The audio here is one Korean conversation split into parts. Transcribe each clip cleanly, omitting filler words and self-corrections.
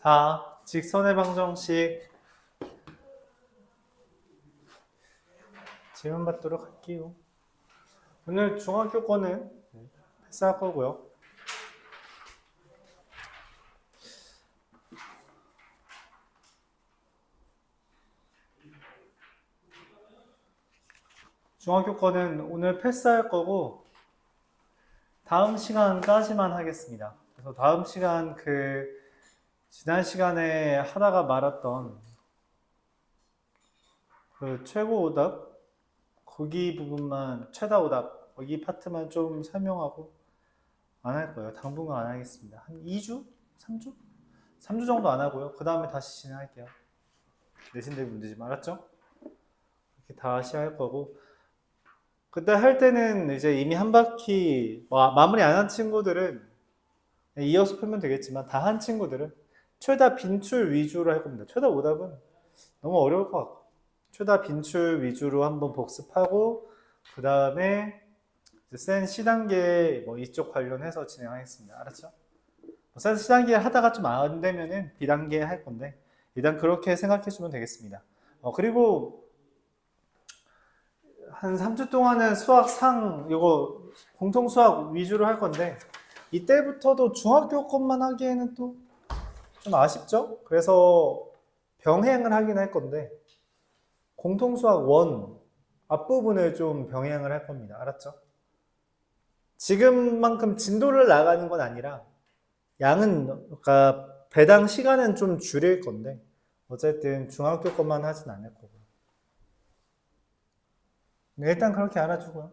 4. 직선의 방정식. 질문 받도록 할게요. 오늘 중학교 거는 패스할 거고요. 중학교 거는 오늘 패스할 거고 다음 시간까지만 하겠습니다. 그래서 다음 시간 지난 시간에 하다가 말았던 최고 오답 거기 부분만 최다 오답 거기 파트만 좀 설명하고 안 할 거예요. 당분간 안 하겠습니다. 한 2주? 3주? 3주 정도 안 하고요. 그 다음에 다시 진행할게요. 내신 대비 문제지 말았죠? 이렇게 다시 할 거고 그때 할 때는 이제 이미 한 바퀴 마무리 안 한 친구들은 이어서 풀면 되겠지만 다 한 친구들은 최다 빈출 위주로 할 겁니다. 최다 오답은 너무 어려울 것 같고 최다 빈출 위주로 한번 복습하고 그 다음에 센 C단계 이쪽 관련해서 진행하겠습니다. 알았죠? 센 C단계 하다가 좀 안 되면은 B단계 할 건데 일단 그렇게 생각해 주면 되겠습니다. 그리고 한 3주 동안은 수학 이거 공통 수학 위주로 할 건데 이때부터도 중학교 것만 하기에는 또 좀 아쉽죠? 그래서 병행을 하긴 할 건데 공통 수학 1 앞부분을 좀 병행을 할 겁니다. 알았죠? 지금만큼 진도를 나가는 건 아니라 그러니까 배당 시간은 좀 줄일 건데 어쨌든 중학교 것만 하진 않을 거고 일단 그렇게 알아주고요.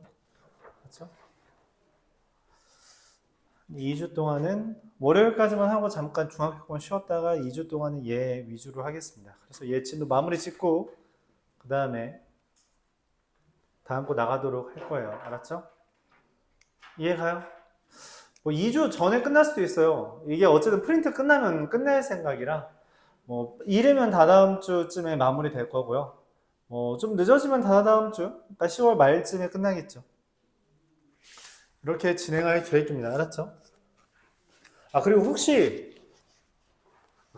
그렇죠? 2주 동안은 월요일까지만 하고 잠깐 중학교 건 쉬었다가 2주 동안은 얘 위주로 하겠습니다. 그래서 얘 진도 마무리 짓고 그 다음에 다음 거 나가도록 할 거예요. 알았죠? 이해가요? 2주 전에 끝날 수도 있어요. 이게 어쨌든 프린트 끝나면 끝낼 생각이라 이르면 다다음 주쯤에 마무리 될 거고요. 좀 늦어지면 다다음 주, 그러니까 10월 말쯤에 끝나겠죠. 이렇게 진행할 계획입니다. 알았죠? 그리고 혹시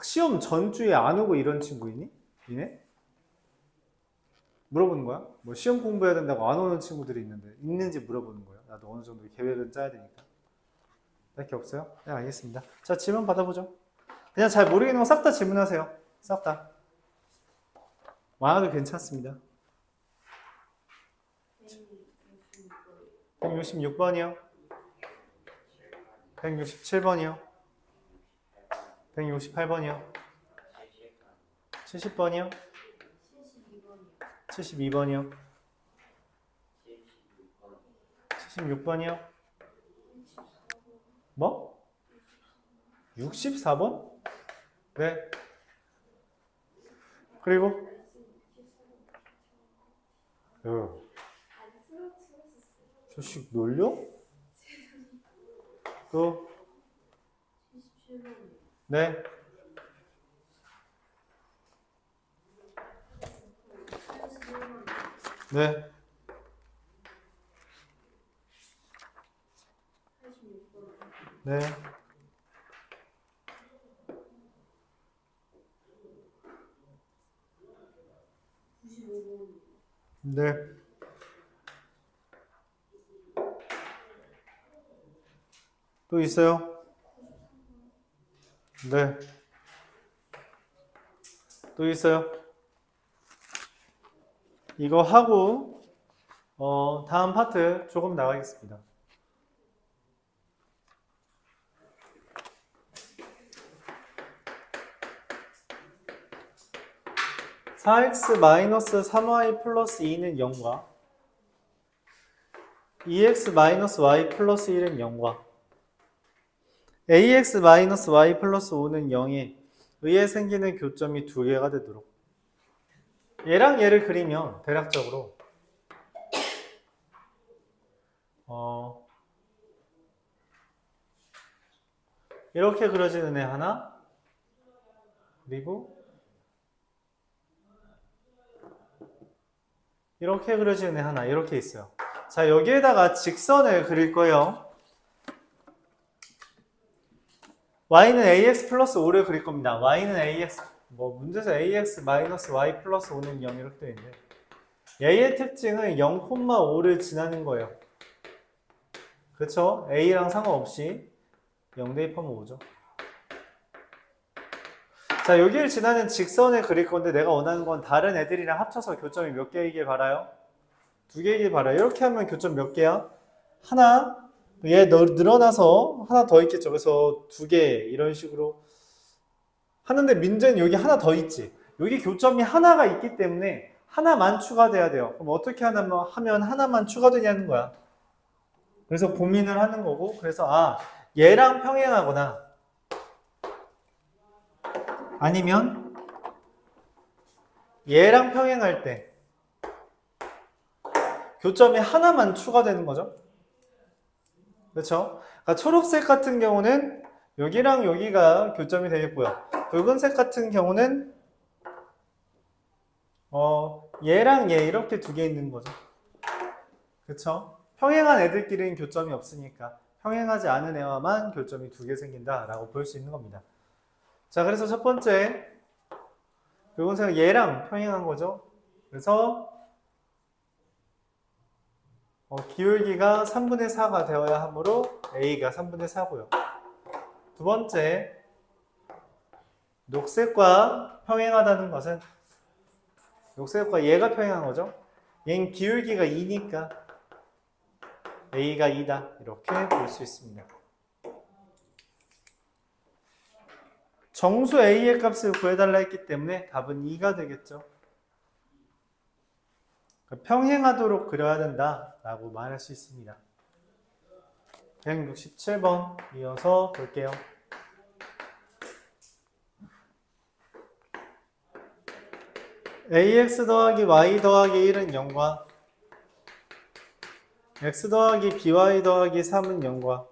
시험 전주에 안 오고 이런 친구 있니? 니네? 물어보는 거야? 시험 공부해야 된다고 안 오는 친구들이 있는지 물어보는 거예요. 나도 어느 정도 계획은 짜야 되니까. 딱히 없어요? 네, 알겠습니다. 자, 질문 받아보죠. 그냥 잘 모르겠는 거 싹 다 질문하세요. 싹 다. 많아도 괜찮습니다. 166번이요. 167번이요. 168번이요. 70번이요. 72번이요. 76번이요. 뭐? 64번? 네. 그리고 저식 놀려? 또 네. 네. 네. 네. 또 있어요? 네. 또 있어요? 이거 하고 다음 파트 조금 나가겠습니다. 4x-3y 플러스 2는 0과 2x-y 플러스 1은 0과 ax-y 플러스 5는 0에 의해 생기는 교점이 두 개가 되도록 얘랑 얘를 그리면 대략적으로 이렇게 그려지는 애 하나 그리고 이렇게 그려지는 애 하나 이렇게 있어요. 자, 여기에다가 직선을 그릴 거예요. y는 ax 플러스 5를 그릴 겁니다. y는 ax, 뭐 문제에서 ax 마이너스 y 플러스 5는 0 이렇게 되어 있는데 얘의 특징은 0,5를 지나는 거예요. 그렇죠? a랑 상관없이 0 대입하면 5죠. 자, 여기를 지나는 직선을 그릴 건데 내가 원하는 건 다른 애들이랑 합쳐서 교점이 몇 개이길 바라요? 2개이길 바라요. 이렇게 하면 교점 몇 개야? 하나, 얘 늘어나서 하나 더 있겠죠. 그래서 2개 이런 식으로 하는데 문제는 여기 하나 더 있지. 여기 교점이 하나가 있기 때문에 하나만 추가돼야 돼요. 그럼 어떻게 하면 하나만 추가되냐는 거야. 그래서 고민을 하는 거고, 그래서 얘랑 평행하거나 아니면 얘랑 평행할 때 교점이 하나만 추가되는 거죠. 그렇죠? 그러니까 초록색 같은 경우는 여기랑 여기가 교점이 되겠고요. 붉은색 같은 경우는 얘랑 얘 이렇게 2개 있는 거죠. 그렇죠? 평행한 애들끼리는 교점이 없으니까 평행하지 않은 애와만 교점이 2개 생긴다라고 볼 수 있는 겁니다. 자, 그래서 첫 번째 붉은색은 얘랑 평행한 거죠. 그래서 기울기가 3분의 4가 되어야 하므로 a가 3분의 4고요. 두 번째, 녹색과 평행하다는 것은 녹색과 얘가 평행한 거죠. 얘는 기울기가 2니까 a가 2다 이렇게 볼 수 있습니다. 정수 a의 값을 구해달라 했기 때문에 답은 2가 되겠죠. 평행하도록 그려야 된다라고 말할 수 있습니다. 167번 이어서 볼게요. ax 더하기 y 더하기 1은 0과 x 더하기 by 더하기 3은 0과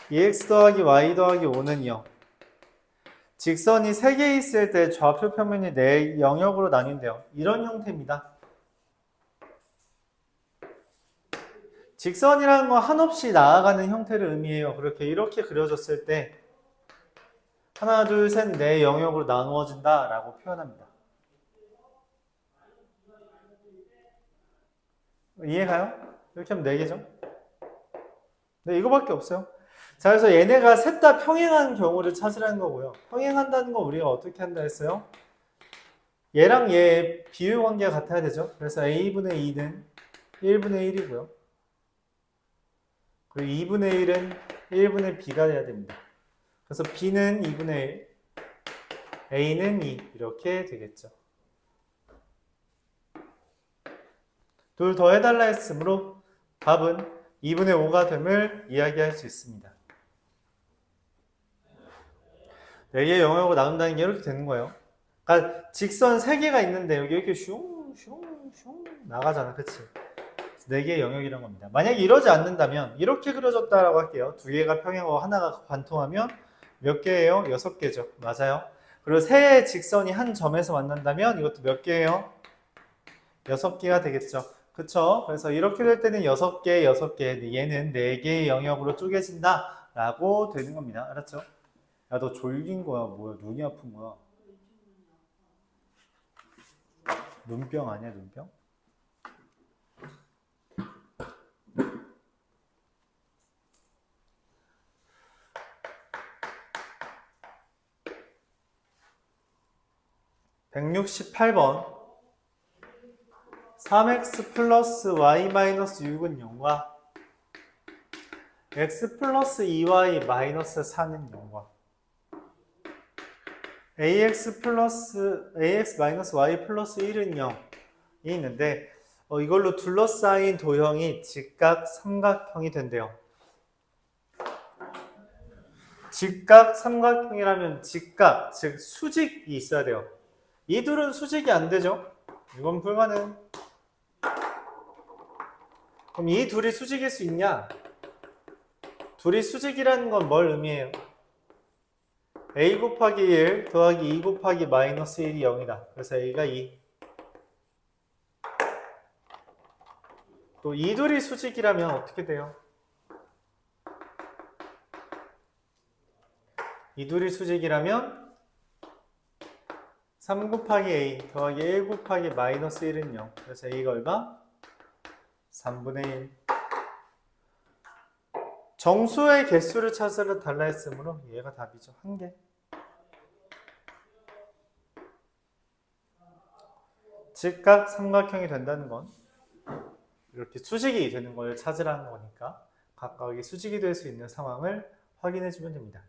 2x 더하기 y 더하기 5는 0. 직선이 3개 있을 때 좌표 평면이 4 영역으로 나뉜대요. 이런 형태입니다. 직선이라는 건 한없이 나아가는 형태를 의미해요. 이렇게 그려졌을 때 하나, 둘, 셋, 네 영역으로 나누어진다 라고 표현합니다. 이해가요? 이렇게 하면 4개죠? 네, 이거밖에 없어요. 자, 그래서 얘네가 셋 다 평행한 경우를 찾으라는 거고요. 평행한다는 건 우리가 어떻게 한다 했어요? 얘랑 얘 비율 관계가 같아야 되죠. 그래서 a분의 2는 1분의 1이고요. 그리고 2분의 1은 1분의 b가 돼야 됩니다. 그래서 b는 2분의 1, a는 2 이렇게 되겠죠. 둘 더 해달라 했으므로 답은 2분의 5가 됨을 이야기할 수 있습니다. 4개의 영역으로 나눈다는 게 이렇게 되는 거예요. 그러니까 직선 3개가 있는데 여기 이렇게 슝슝슝 나가잖아. 그치? 4개의 영역이란 겁니다. 만약에 이러지 않는다면 이렇게 그려졌다라고 할게요. 2개가 평행하고 하나가 관통하면 몇 개예요? 6개죠. 맞아요. 그리고 세 직선이 한 점에서 만난다면 이것도 몇 개예요? 6개가 되겠죠. 그쵸? 그래서 이렇게 될 때는 6개, 6개, 얘는 4개의 영역으로 쪼개진다 라고 되는 겁니다. 알았죠? 야, 너 졸린 거야? 뭐야? 눈이 아픈 거야? 눈병 아니야, 눈병? (168번) 3x 플러스 y 마이너스 6은 0과 x 플러스 2y 마이너스 4는 0과 ax 마이너스 y 플러스 1은 0이 있는데 이걸로 둘러싸인 도형이 직각 삼각형이 된대요. 직각 삼각형이라면 직각, 즉 수직이 있어야 돼요. 이 둘은 수직이 안 되죠. 이건 불가능. 그럼 이 둘이 수직일 수 있냐? 둘이 수직이라는 건 뭘 의미해요? a 곱하기 1 더하기 2 곱하기 마이너스 1이 0이다. 그래서 a가 2. 또 이 둘이 수직이라면 어떻게 돼요? 이 둘이 수직이라면 3 곱하기 a 더하기 1 곱하기 마이너스 1은 0. 그래서 a가 얼마? 3분의 1. 정수의 개수를 찾으려 달라 했으므로 얘가 답이죠. 1개. 즉각 삼각형이 된다는 건 이렇게 수직이 되는 걸 찾으라는 거니까 각각이 수직이 될 수 있는 상황을 확인해 주면 됩니다.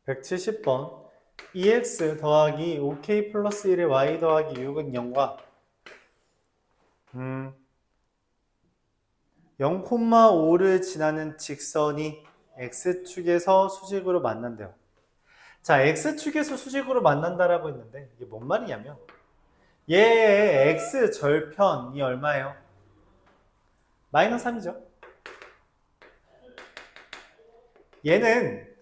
(170번) 2x 더하기 5k 플러스 1의 y 더하기 6은 0과 0,5를 지나는 직선이 x축에서 수직으로 만난대요. 자, x축에서 수직으로 만난다라고 했는데 이게 뭔 말이냐면 얘의 x절편이 얼마예요? 마이너스 3이죠. 얘는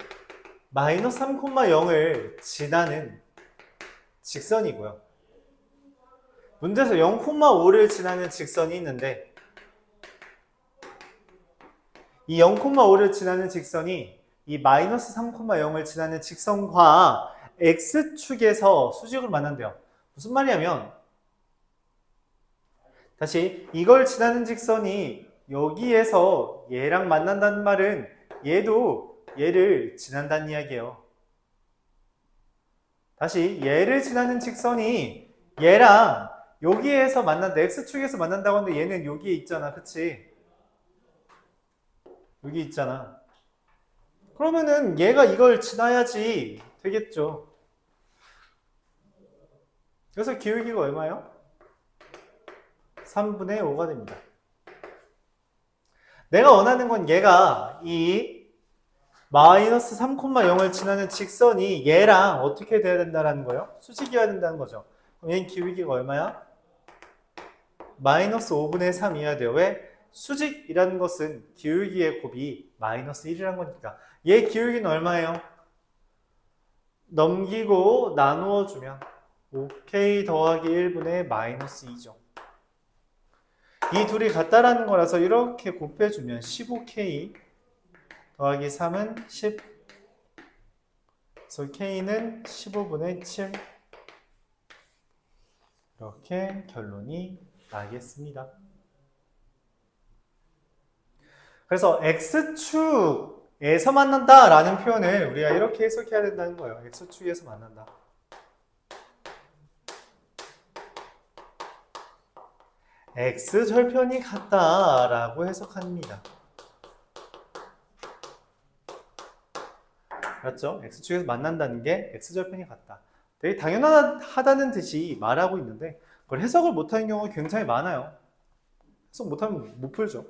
마이너스 3,0을 지나는 직선이고요. 문제에서 0,5를 지나는 직선이 있는데 이 0,5를 지나는 직선이 이 마이너스 3,0을 지나는 직선과 x축에서 수직으로 만난대요. 무슨 말이냐면 다시 이걸 지나는 직선이 여기에서 얘랑 만난다는 말은 얘도 얘를 지난다는 이야기예요. 다시 얘를 지나는 직선이 얘랑 여기에서 만난다. x축에서 만난다고 하는데 얘는 여기에 있잖아. 그치? 여기 있잖아. 그러면은 얘가 이걸 지나야지 되겠죠. 그래서 기울기가 얼마예요? 3분의 5가 됩니다. 내가 원하는 건 얘가 이 마이너스 3,0을 지나는 직선이 얘랑 어떻게 돼야 된다는 거예요? 수직이어야 된다는 거죠. 그럼 얘는 기울기가 얼마야? 마이너스 5분의 3이어야 돼요. 왜? 수직이라는 것은 기울기의 곱이 마이너스 1이라는 거니까. 얘 기울기는 얼마예요? 넘기고 나누어 주면 5k 더하기 1분의 마이너스 2죠. 이 둘이 같다라는 거라서 이렇게 곱해주면 15k 더하기 3은 10. 그래서 k는 15분의 7. 이렇게 결론이 나겠습니다. 그래서 x축에서 만난다라는 표현을 우리가 이렇게 해석해야 된다는 거예요. x축에서 만난다. x절편이 같다라고 해석합니다. 맞죠? x축에서 만난다는 게 x절편이 같다. 되게 당연하다는 듯이 말하고 있는데 그걸 해석을 못하는 경우가 굉장히 많아요. 해석 못하면 못 풀죠.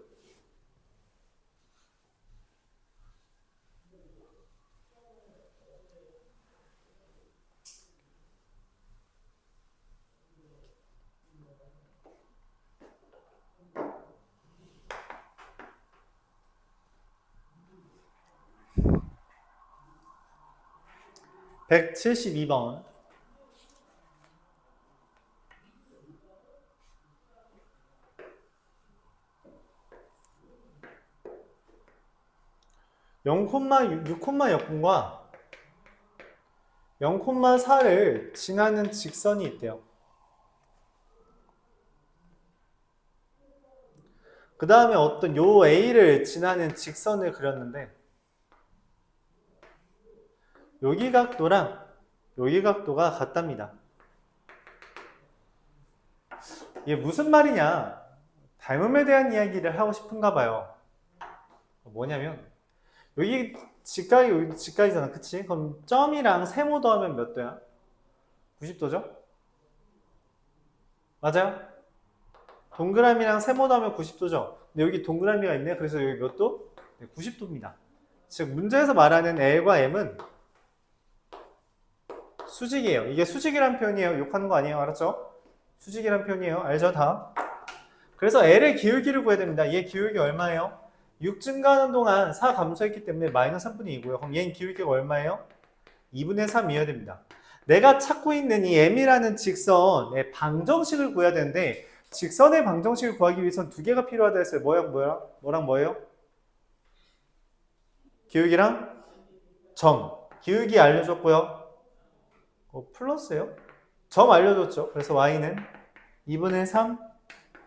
(172번) 0,6,0과 0,4를 지나는 직선이 있대요. 그 다음에 어떤 요 A를 지나는 직선을 그렸는데 여기 각도랑 여기 각도가 같답니다. 이게 무슨 말이냐? 닮음에 대한 이야기를 하고 싶은가 봐요. 뭐냐면 여기 직각이 여기 직각이잖아. 그치? 그럼 점이랑 세모 더하면 몇 도야? 90도죠? 맞아요? 동그라미랑 세모 더하면 90도죠? 근데 여기 동그라미가 있네. 그래서 여기 몇 도? 네, 90도입니다. 즉 문제에서 말하는 L과 M은 수직이에요. 이게 수직이란 표현이에요. 욕하는 거 아니에요. 알았죠? 수직이란 표현이에요. 알죠? 다? 그래서 L의 기울기를 구해야 됩니다. 얘 기울기 얼마예요? 6 증가하는 동안 4 감소했기 때문에 마이너스 3분의 2고요. 그럼 얘는 기울기가 얼마예요? 2분의 3이어야 됩니다. 내가 찾고 있는 이 M이라는 직선의 방정식을 구해야 되는데 직선의 방정식을 구하기 위해선 두 개가 필요하다 했어요. 뭐랑 뭐예요? 기울기랑 점. 기울기 알려줬고요. 플러스예요? 점 알려줬죠. 그래서 y는 2분의 3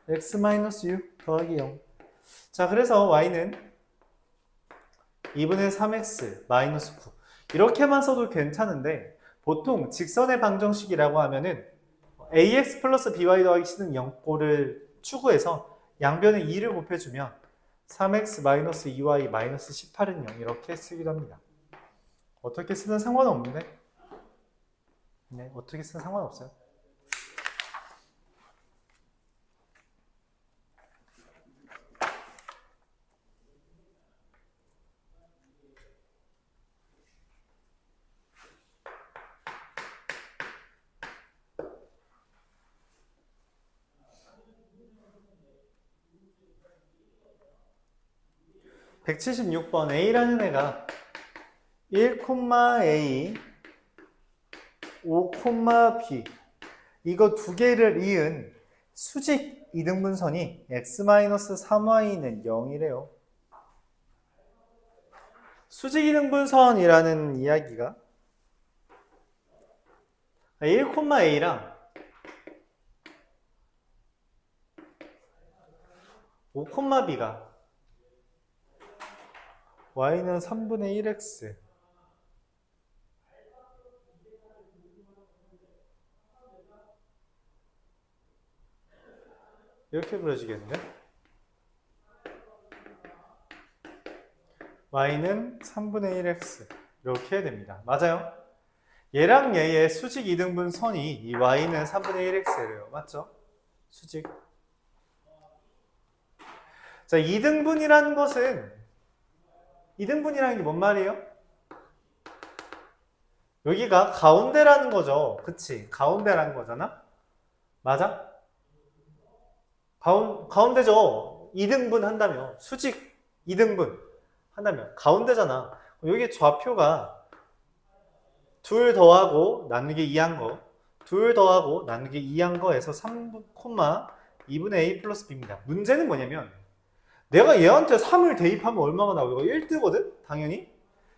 x-6 더하기 0. 자, 그래서 y는 2분의 3x 마이너스 9. 이렇게만 써도 괜찮은데 보통 직선의 방정식이라고 하면은 ax 플러스 by 더하기 c는 0꼴을 추구해서 양변에 2를 곱해주면 3x 마이너스 2y 마이너스 18은 0 이렇게 쓰기도 합니다. 어떻게 쓰든 상관없는데 네, 어떻게 쓰든 상관없어요. (176번) A라는 애가 1,A 5,B 이거 두 개를 이은 수직 이등분선이 x-3y는 0이래요. 수직 이등분선이라는 이야기가 1,A랑 5,B가 y는 3분의 1x 이렇게 그려지겠는데? y는 3분의 1x 이렇게 해야 됩니다. 맞아요? 얘랑 얘의 수직 이등분 선이 이 y는 3분의 1x래요. 맞죠? 수직. 자, 이등분이라는 것은 이등분이라는 게 뭔 말이에요? 여기가 가운데라는 거죠. 그치? 가운데라는 거잖아? 맞아? 가운데죠. 2등분 한다면 수직 2등분 한다면 가운데잖아. 여기 좌표가 둘 더하고 나누기 2한 거, 둘 더하고 나누기 2한 거에서 3,2분의 a 플러스 b입니다. 문제는 뭐냐면 내가 얘한테 3을 대입하면 얼마가 나오고 1뜨거든? 당연히.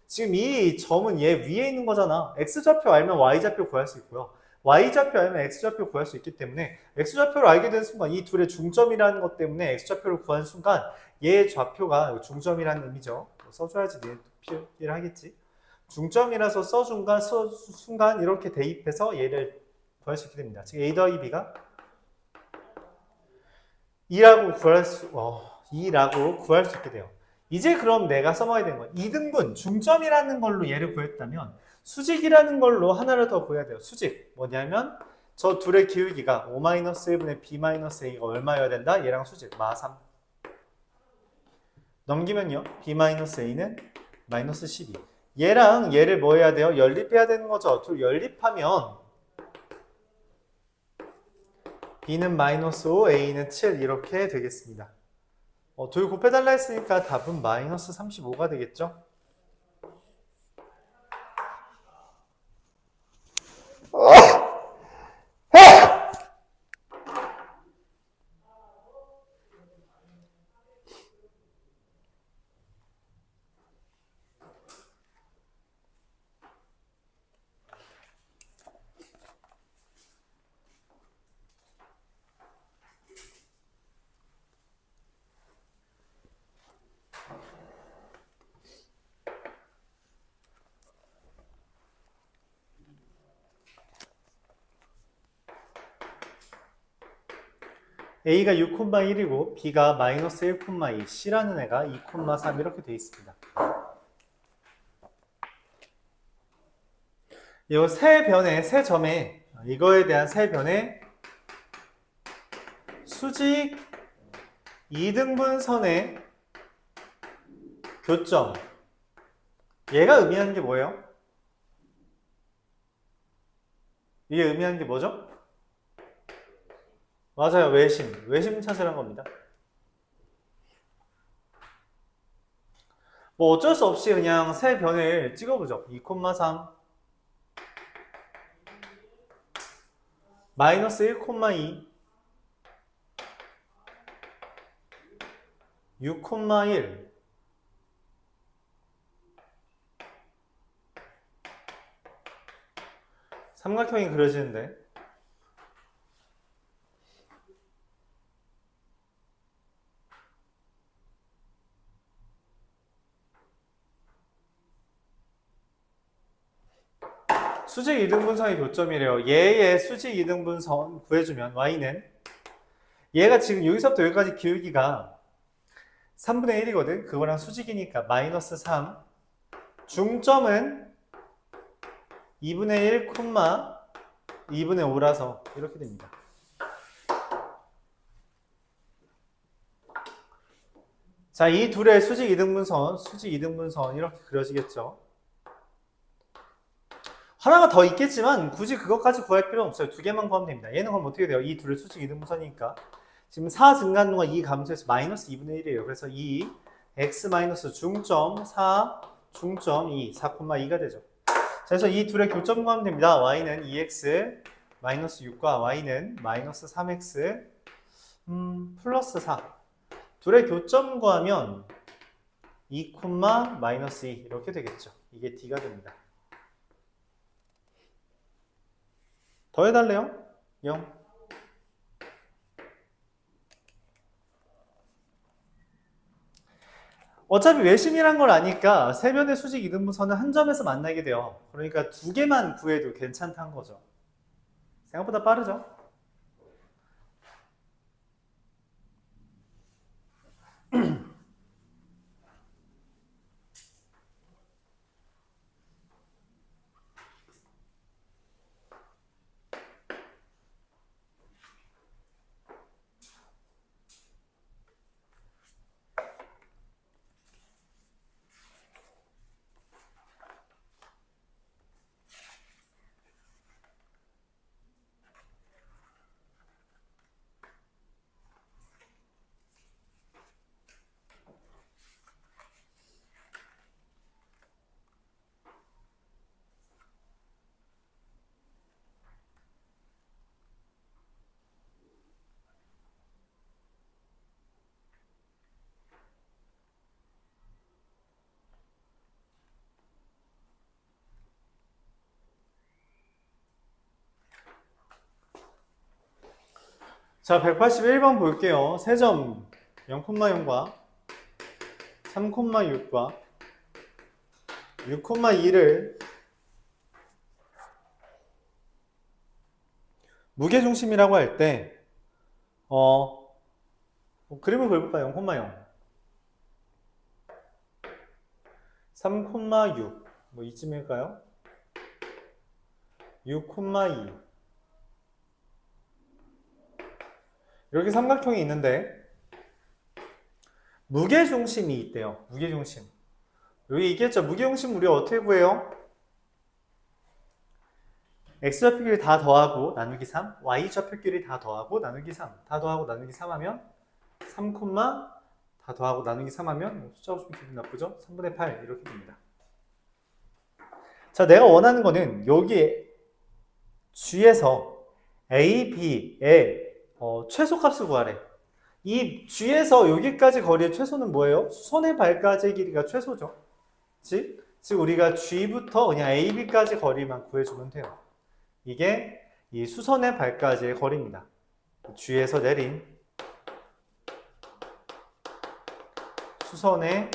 지금 이 점은 얘 위에 있는 거잖아. x좌표 알면 y좌표 구할 수 있고요. y좌표 알면 x좌표 구할 수 있기 때문에 x좌표를 알게 되는 순간 이 둘의 중점이라는 것 때문에 x좌표를 구하는 순간 얘의 좌표가 중점이라는 의미죠. 써줘야지 필요를 하겠지. 중점이라서 써준 순간 이렇게 대입해서 얘를 구할 수 있게 됩니다. 즉 a 더하기 b가 2라고 구할 수 있게 돼요. 이제 그럼 내가 써먹어야 되는 건 2등분, 중점이라는 걸로 얘를 구했다면 수직이라는 걸로 하나를 더 구해야 돼요. 수직. 뭐냐면 저 둘의 기울기가 5-1분의 b-a가 얼마여야 된다? 얘랑 수직. 마3. 넘기면요. b-a는 마이너스 12. 얘랑 얘를 뭐 해야 돼요? 연립해야 되는 거죠. 둘 연립하면 b는 마이너스 5, a는 7 이렇게 되겠습니다. 둘 곱해달라 했으니까 답은 마이너스 35가 되겠죠? a가 6,1이고 b가 마이너스 1,2, c라는 애가 2,3 이렇게 되어 있습니다. 이 세 점에 이거에 대한 세 변의 수직 2등분선의 교점 얘가 의미하는 게 뭐예요? 이게 의미하는 게 뭐죠? 맞아요. 외심 찾으란 겁니다. 뭐 어쩔 수 없이 그냥 세 변을 찍어보죠. 2,3 마이너스 1,2 6,1 삼각형이 그려지는데 수직 이등분선의 교점이래요. 얘의 수직 이등분선 구해주면 y는 얘가 지금 여기서부터 여기까지 기울기가 3분의 1이거든. 그거랑 수직이니까 마이너스 3 중점은 2분의 1, 2분의 5라서 이렇게 됩니다. 자, 이 둘의 수직 이등분선 이렇게 그려지겠죠. 하나가 더 있겠지만 굳이 그것까지 구할 필요는 없어요. 두 개만 구하면 됩니다. 얘는 그럼 어떻게 돼요? 이 둘의 수직 이등분선이니까 지금 4 증가하는 동안 이 감소해서 마이너스 2분의 1이에요. 그래서 2 x 마이너스 중점 4 중점 2 4,2가 되죠. 자, 그래서 이 둘의 교점 구하면 됩니다. y는 2x 마이너스 6과 y는 마이너스 3x 플러스 4 둘의 교점 구하면 2, 마이너스 2 이렇게 되겠죠. 이게 d가 됩니다. 더 해달래요? 0. 어차피 외심이란 걸 아니까 세 변의 수직 이등분선은 한 점에서 만나게 돼요. 그러니까 두 개만 구해도 괜찮다는 거죠. 생각보다 빠르죠? 자, 181번 볼게요. 세 점 0,0과 3,6과 6,2를 무게중심이라고 할 때 그림을 그려볼까요? 0,0 3,6 뭐 이쯤일까요? 6,2 이렇게 삼각형이 있는데 무게중심이 있대요. 무게중심. 여기 있겠죠? 무게중심 우리가 어떻게 구해요? x좌표끼리 다 더하고 나누기 3, y좌표끼리 다 더하고 나누기 3, 다 더하고 나누기 3 하면 3, 다 더하고 나누기 3 하면 숫자가 좀 기분 나쁘죠? 3분의 8 이렇게 됩니다. 자, 내가 원하는 거는 여기 G에서 A, B의 최소값을 구하래. 이 G에서 여기까지 거리의 최소는 뭐예요? 수선의 발까지의 길이가 최소죠. 즉 우리가 G부터 그냥 A, B까지 거리만 구해주면 돼요. 이게 이 수선의 발까지의 거리입니다. G에서 내린 수선의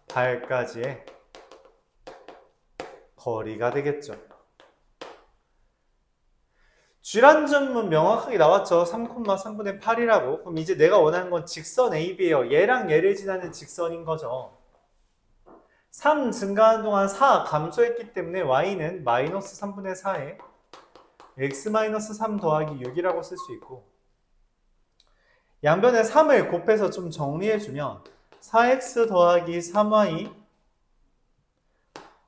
발까지의 거리가 되겠죠. G란 점은 명확하게 나왔죠. 3,3분의 8이라고. 그럼 이제 내가 원하는 건 직선 AB예요. 얘랑 얘를 지나는 직선인 거죠. 3 증가하는 동안 4 감소했기 때문에 y는 마이너스 3분의 4에 x-3 더하기 6이라고 쓸 수 있고 양변에 3을 곱해서 좀 정리해주면 4x 더하기 3y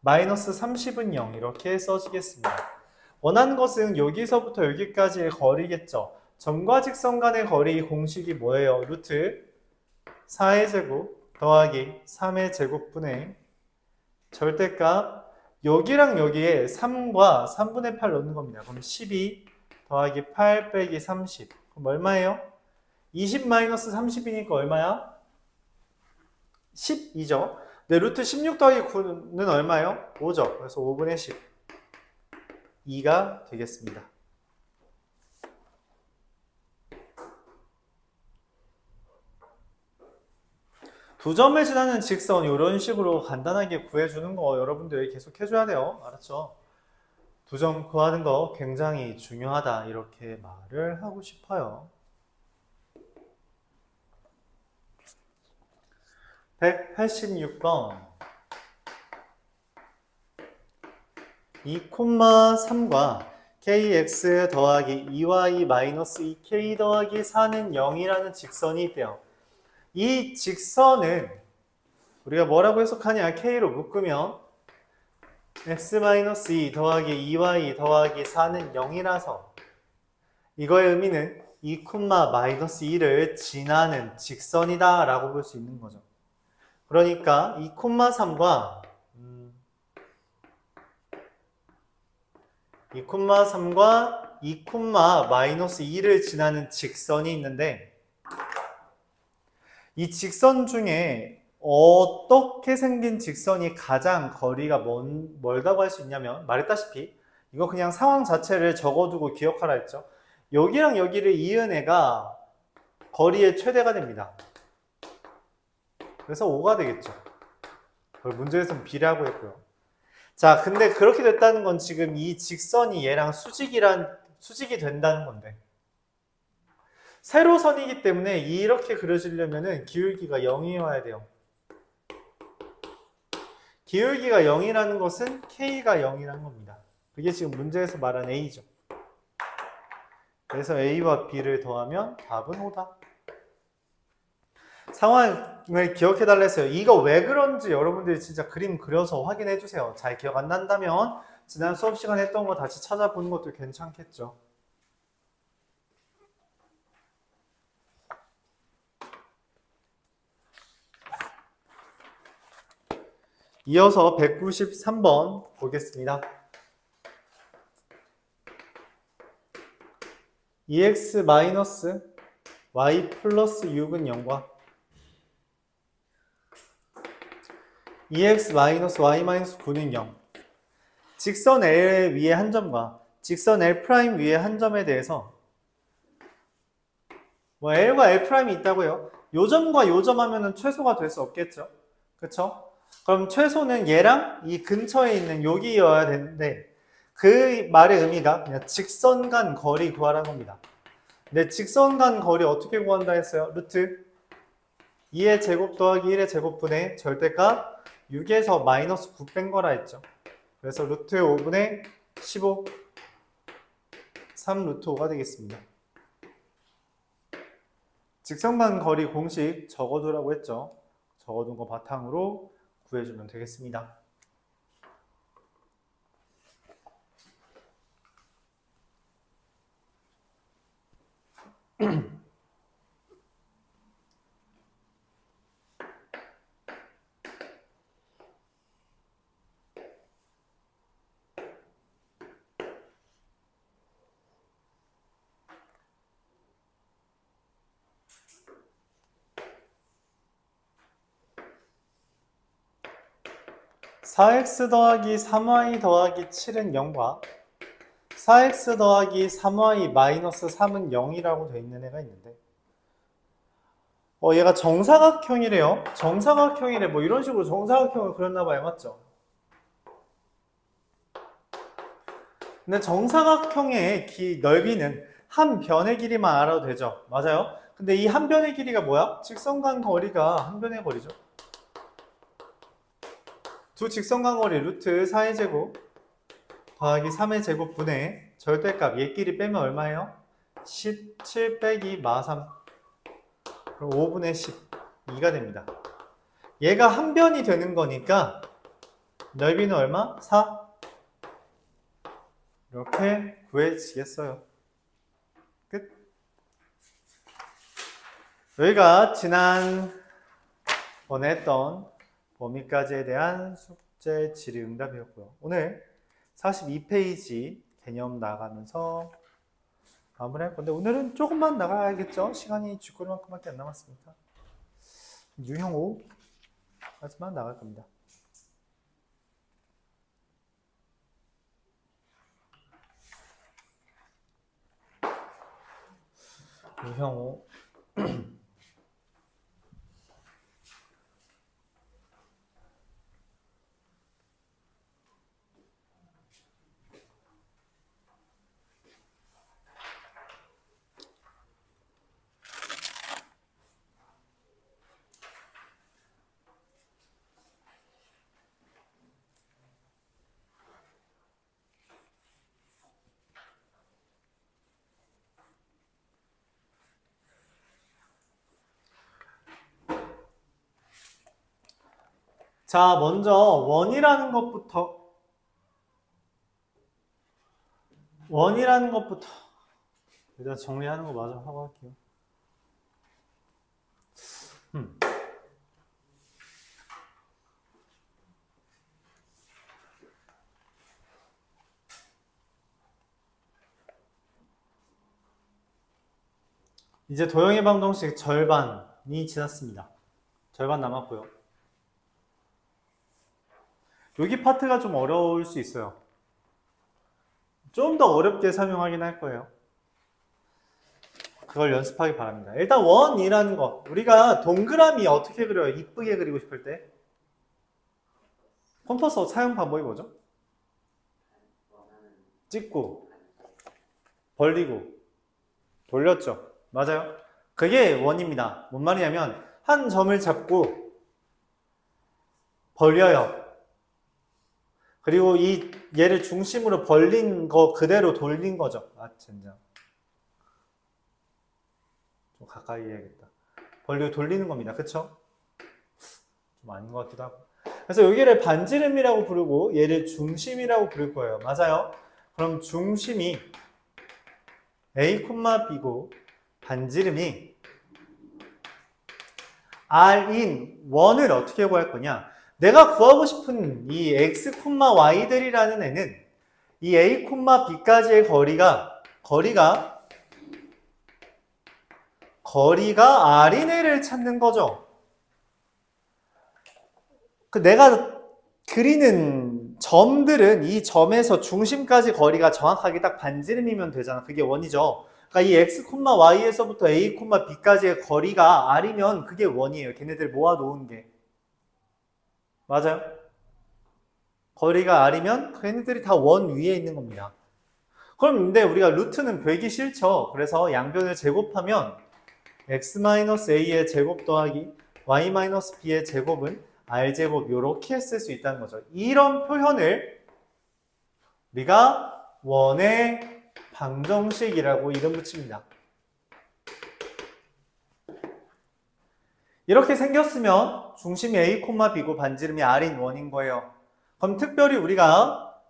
마이너스 30은 0 이렇게 써지겠습니다. 원하는 것은 여기서부터 여기까지의 거리겠죠. 점과 직선 간의 거리 공식이 뭐예요? 루트 4의 제곱 더하기 3의 제곱분의 절대값 여기랑 여기에 3과 3분의 8 넣는 겁니다. 그럼 12 더하기 8 빼기 30 그럼 얼마예요? 20 마이너스 30이니까 얼마야? 12죠. 네, 루트 16 더하기 9는 얼마예요? 5죠. 그래서 5분의 10 2가 되겠습니다. 두 점을 지나는 직선 이런 식으로 간단하게 구해주는 거 여러분들이 계속 해줘야 돼요. 알았죠? 두 점 구하는 거 굉장히 중요하다 이렇게 말을 하고 싶어요. 186번 2,3과 kx 더하기 2y 마이너스 2k 더하기 4는 0이라는 직선이 있대요. 이 직선은 우리가 뭐라고 해석하냐 k로 묶으면 x-2 더하기 2y 더하기 4는 0이라서 이거의 의미는 2,-2를 지나는 직선이다 라고 볼 수 있는 거죠. 그러니까 2,3과 2,-2를 지나는 직선이 있는데 이 직선 중에 어떻게 생긴 직선이 가장 거리가 멀다고 할 수 있냐면 말했다시피 이거 그냥 상황 자체를 적어두고 기억하라 했죠. 여기랑 여기를 이은 애가 거리의 최대가 됩니다. 그래서 5가 되겠죠. 그걸 문제에서는 B라고 했고요. 자, 근데 그렇게 됐다는 건 지금 이 직선이 얘랑 수직이 된다는 건데 세로선이기 때문에 이렇게 그려지려면은 기울기가 0이어야 돼요. 기울기가 0이라는 것은 K가 0이라는 겁니다. 그게 지금 문제에서 말한 A죠. 그래서 A와 B를 더하면 답은 5다. 상황을 기억해달라 했어요. 이거 왜 그런지 여러분들이 진짜 그림 그려서 확인해 주세요. 잘 기억 안 난다면 지난 수업 시간에 했던 거 다시 찾아보는 것도 괜찮겠죠. 이어서 193번 보겠습니다. 2x-y 플러스 6은 0과 2x-y-9는 0 직선 L 위에 한 점과 직선 L' 위에 한 점에 대해서 뭐 L과 L'이 있다고요? 요 점과 요 점 하면은 최소가 될 수 없겠죠? 그쵸? 그럼 최소는 얘랑 이 근처에 있는 여기여야 되는데 그 말의 의미가 그냥 직선 간 거리 구하라는 겁니다. 근데 직선 간 거리 어떻게 구한다 했어요? 루트 2의 제곱 더하기 1의 제곱분의 절대값 6에서 마이너스 9 뺀 거라 했죠. 그래서 루트 5분의 15 3 루트 5가 되겠습니다. 직선 간 거리 공식 적어두라고 했죠. 적어둔 거 바탕으로 구해주면 되겠습니다. (4x 더하기 3y 더하기 7은 0과) 4x 더하기 3y 마이너스 3은 0이라고 되어 있는 애가 있는데 얘가 정사각형이래요. 정사각형이래. 뭐 이런 식으로 정사각형을 그렸나봐요. 맞죠? 근데 정사각형의 넓이는 한 변의 길이만 알아도 되죠. 맞아요? 근데 이 한 변의 길이가 뭐야? 직선 간 거리가 한 변의 거리죠. 두 직선 간 거리 루트 4의 제곱 더하기 3의 제곱분의 절대값 얘끼리 빼면 얼마예요? 17 빼기 마3 그럼 5분의 12가 됩니다. 얘가 한 변이 되는 거니까 넓이는 얼마? 4 이렇게 구해지겠어요. 끝. 여기가 지난번에 했던 범위까지에 대한 숙제 질의응답이었고요. 오늘 42페이지 개념 나가면서 마무리할 건데 오늘은 조금만 나가야겠죠? 시간이 쥐꼬리만큼밖에 안 남았으니까 유형 5까지만 나갈 겁니다. 유형 5 자, 먼저 원이라는 것부터 일단 정리하는 거 마저 하고 할게요. 이제 도형의 방정식 절반이 지났습니다. 절반 남았고요. 여기 파트가 좀 어려울 수 있어요. 좀 더 어렵게 설명하긴 할 거예요. 그걸 연습하기 바랍니다. 일단 원이라는 거, 우리가 동그라미 어떻게 그려요? 이쁘게 그리고 싶을 때 컴퍼스 사용 방법이 뭐죠? 찍고 벌리고 돌렸죠. 맞아요. 그게 원입니다. 뭔 말이냐면 한 점을 잡고 벌려요. 그리고 얘를 중심으로 벌린 거 그대로 돌린 거죠. 아, 젠장. 좀 가까이 해야겠다. 벌리고 돌리는 겁니다. 그쵸? 좀 아닌 것 같기도 하고. 그래서 여기를 반지름이라고 부르고 얘를 중심이라고 부를 거예요. 맞아요? 그럼 중심이 A, B고 반지름이 R인 원을 어떻게 구할 거냐? 내가 구하고 싶은 이 X, Y들이라는 애는 이 A, B까지의 거리가 R인 애를 찾는 거죠. 내가 그리는 점들은 이 점에서 중심까지 거리가 정확하게 딱 반지름이면 되잖아. 그게 원이죠. 그러니까 이 X, Y에서부터 A, B까지의 거리가 R이면 그게 원이에요. 걔네들 모아놓은 게. 맞아요? 거리가 R이면 걔네들이 다 원 위에 있는 겁니다. 그럼 근데 우리가 루트는 되기 싫죠. 그래서 양변을 제곱하면 X-A의 제곱 더하기 Y-B의 제곱은 R제곱 이렇게 쓸 수 있다는 거죠. 이런 표현을 우리가 원의 방정식이라고 이름 붙입니다. 이렇게 생겼으면 중심이 A, B고 반지름이 R인 원인 거예요. 그럼 특별히 우리가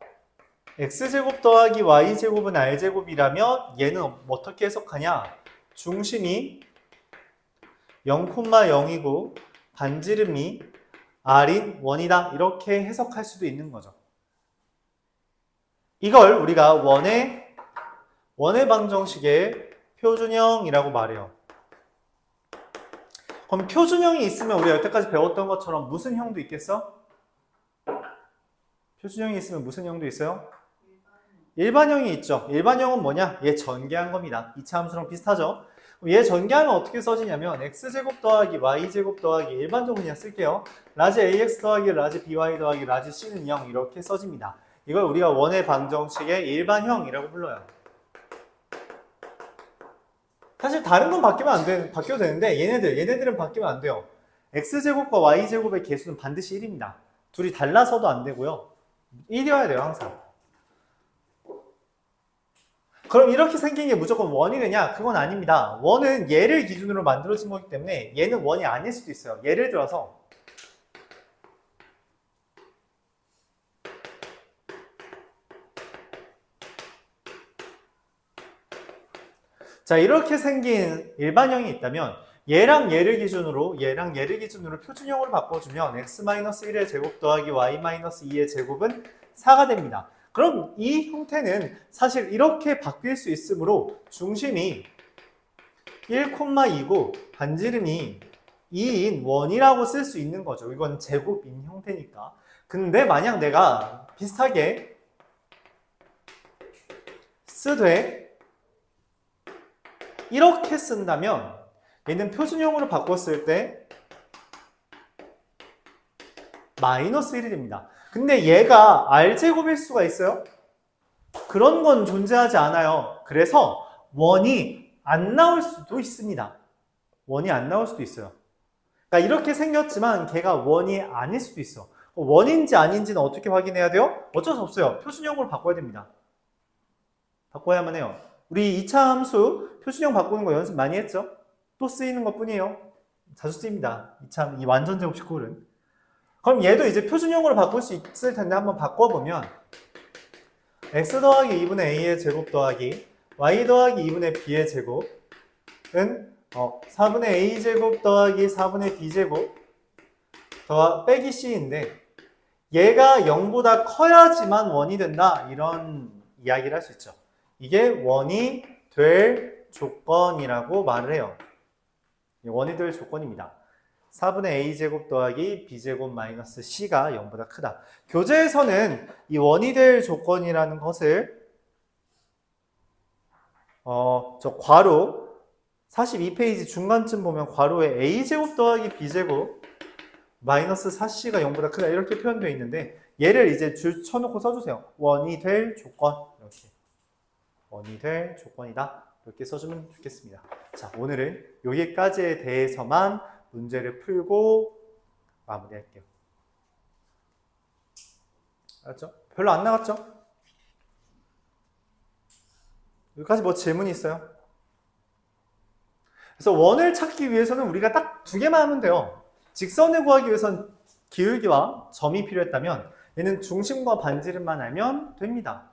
X제곱 더하기 Y제곱은 R제곱이라면 얘는 어떻게 해석하냐? 중심이 0,0이고 반지름이 R인 원이다. 이렇게 해석할 수도 있는 거죠. 이걸 우리가 원의 방정식의 표준형이라고 말해요. 그럼 표준형이 있으면 우리가 여태까지 배웠던 것처럼 무슨 형도 있겠어? 표준형이 있으면 무슨 형도 있어요? 일반형이 있죠. 일반형은 뭐냐? 얘 전개한 겁니다. 이차 함수랑 비슷하죠? 얘 전개하면 어떻게 써지냐면 x제곱 더하기 y제곱 더하기 일반적으로 그냥 쓸게요. 라지 ax 더하기 라지 by 더하기 라지 c는 0 이렇게 써집니다. 이걸 우리가 원의 방정식의 일반형이라고 불러요. 사실 다른 건 바뀌어도 되는데 얘네들은 바뀌면 안 돼요. x제곱과 y제곱의 개수는 반드시 1입니다. 둘이 달라서도 안 되고요. 1이어야 돼요, 항상. 그럼 이렇게 생긴 게 무조건 원이느냐? 그건 아닙니다. 원은 얘를 기준으로 만들어진 거기 때문에 얘는 원이 아닐 수도 있어요. 예를 들어서 자, 이렇게 생긴 일반형이 있다면 얘랑 얘를 기준으로 표준형으로 바꿔주면 x-1의 제곱 더하기 y-2의 제곱은 4가 됩니다. 그럼 이 형태는 사실 이렇게 바뀔 수 있으므로 중심이 1,2고 반지름이 2인 원이라고 쓸 수 있는 거죠. 이건 제곱인 형태니까. 근데 만약 내가 비슷하게 쓰되 이렇게 쓴다면 얘는 표준형으로 바꿨을 때 -1이 됩니다. 근데 얘가 R제곱일 수가 있어요? 그런 건 존재하지 않아요. 그래서 원이 안 나올 수도 있습니다. 원이 안 나올 수도 있어요. 그러니까 이렇게 생겼지만 걔가 원이 아닐 수도 있어. 원인지 아닌지는 어떻게 확인해야 돼요? 어쩔 수 없어요. 표준형으로 바꿔야 됩니다. 바꿔야만 해요. 우리 2차 함수 표준형 바꾸는 거 연습 많이 했죠? 또 쓰이는 것 뿐이에요. 자주 쓰입니다. 이 완전 제곱식 꼴은. 그럼 얘도 이제 표준형으로 바꿀 수 있을 텐데 한번 바꿔보면 x 더하기 2분의 a의 제곱 더하기 y 더하기 2분의 b의 제곱은 4분의 a 제곱 더하기 4분의 b 제곱 빼기 c인데 얘가 0보다 커야지만 원이 된다 이런 이야기를 할 수 있죠. 이게 원이 될 조건이라고 말을 해요. 원이 될 조건입니다. 4분의 a제곱 더하기 b제곱 마이너스 c가 0보다 크다. 교재에서는 이 원이 될 조건이라는 것을 저 괄호 42페이지 중간쯤 보면 괄호에 a제곱 더하기 b제곱 마이너스 4c가 0보다 크다 이렇게 표현되어 있는데 얘를 이제 줄 쳐놓고 써주세요. 원이 될 조건 이렇게 원이 될 조건이다 이렇게 써주면 좋겠습니다. 자, 오늘은 여기까지에 대해서만 문제를 풀고 마무리할게요. 알았죠? 별로 안 나갔죠? 여기까지 뭐 질문이 있어요? 그래서 원을 찾기 위해서는 우리가 딱 두 개만 하면 돼요. 직선을 구하기 위해선 기울기와 점이 필요했다면 얘는 중심과 반지름만 알면 됩니다.